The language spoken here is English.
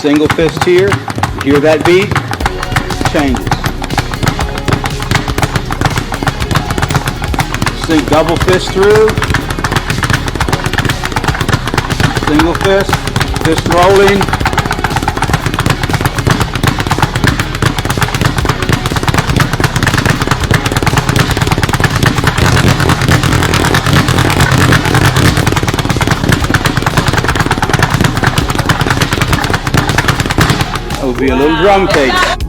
Single fist here. You hear that beat? Changes. Sing double fist through. Single fist. Fist rolling. That would be a little drum cake.